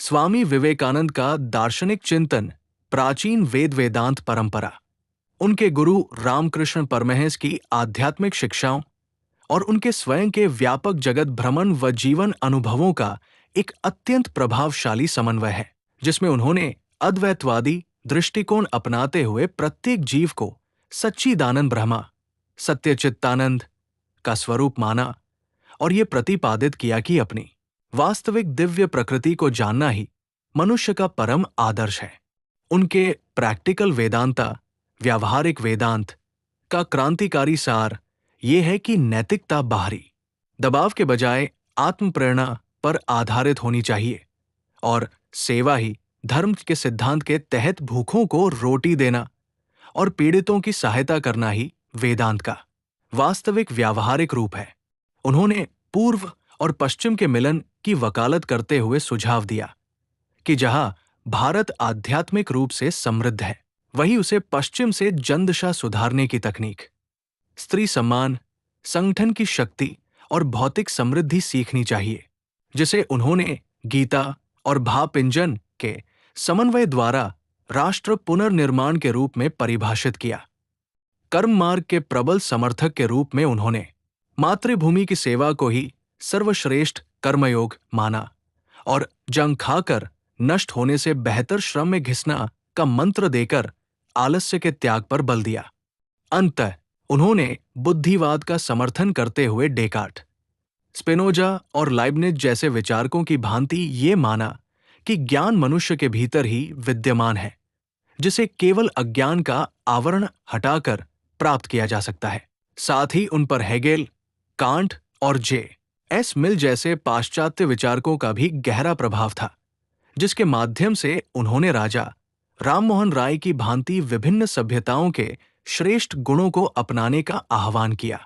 स्वामी विवेकानंद का दार्शनिक चिंतन, प्राचीन वेद वेदांत परंपरा, उनके गुरु रामकृष्ण परमहंस की आध्यात्मिक शिक्षाओं और उनके स्वयं के व्यापक जगत भ्रमण व जीवन अनुभवों का एक अत्यंत प्रभावशाली समन्वय है, जिसमें उन्होंने अद्वैतवादी दृष्टिकोण अपनाते हुए प्रत्येक जीव को सच्चिदानंद ब्रह्मा, सत्यचित्तानंद का स्वरूप माना और ये प्रतिपादित किया कि अपनी वास्तविक दिव्य प्रकृति को जानना ही मनुष्य का परम आदर्श है। उनके प्रैक्टिकल वेदांता, व्यावहारिक वेदांत का क्रांतिकारी सार ये है कि नैतिकता बाहरी दबाव के बजाय आत्म प्रेरणा पर आधारित होनी चाहिए और सेवा ही धर्म के सिद्धांत के तहत भूखों को रोटी देना और पीड़ितों की सहायता करना ही वेदांत का वास्तविक व्यावहारिक रूप है। उन्होंने पूर्व और पश्चिम के मिलन की वकालत करते हुए सुझाव दिया कि जहां भारत आध्यात्मिक रूप से समृद्ध है, वहीं उसे पश्चिम से जंदशा सुधारने की तकनीक, स्त्री सम्मान, संगठन की शक्ति और भौतिक समृद्धि सीखनी चाहिए, जिसे उन्होंने गीता और भावपिंजन के समन्वय द्वारा राष्ट्र पुनर्निर्माण के रूप में परिभाषित किया। कर्म मार्ग के प्रबल समर्थक के रूप में उन्होंने मातृभूमि की सेवा को ही सर्वश्रेष्ठ कर्मयोग माना और जंग खाकर नष्ट होने से बेहतर श्रम में घिसना का मंत्र देकर आलस्य के त्याग पर बल दिया। अंततः उन्होंने बुद्धिवाद का समर्थन करते हुए डेकार्ट, स्पिनोजा और लाइबनिज जैसे विचारकों की भांति ये माना कि ज्ञान मनुष्य के भीतर ही विद्यमान है, जिसे केवल अज्ञान का आवरण हटाकर प्राप्त किया जा सकता है। साथ ही उन पर हेगेल, कांट और जे.एस. मिल जैसे पाश्चात्य विचारकों का भी गहरा प्रभाव था, जिसके माध्यम से उन्होंने राजा राममोहन राय की भांति विभिन्न सभ्यताओं के श्रेष्ठ गुणों को अपनाने का आह्वान किया।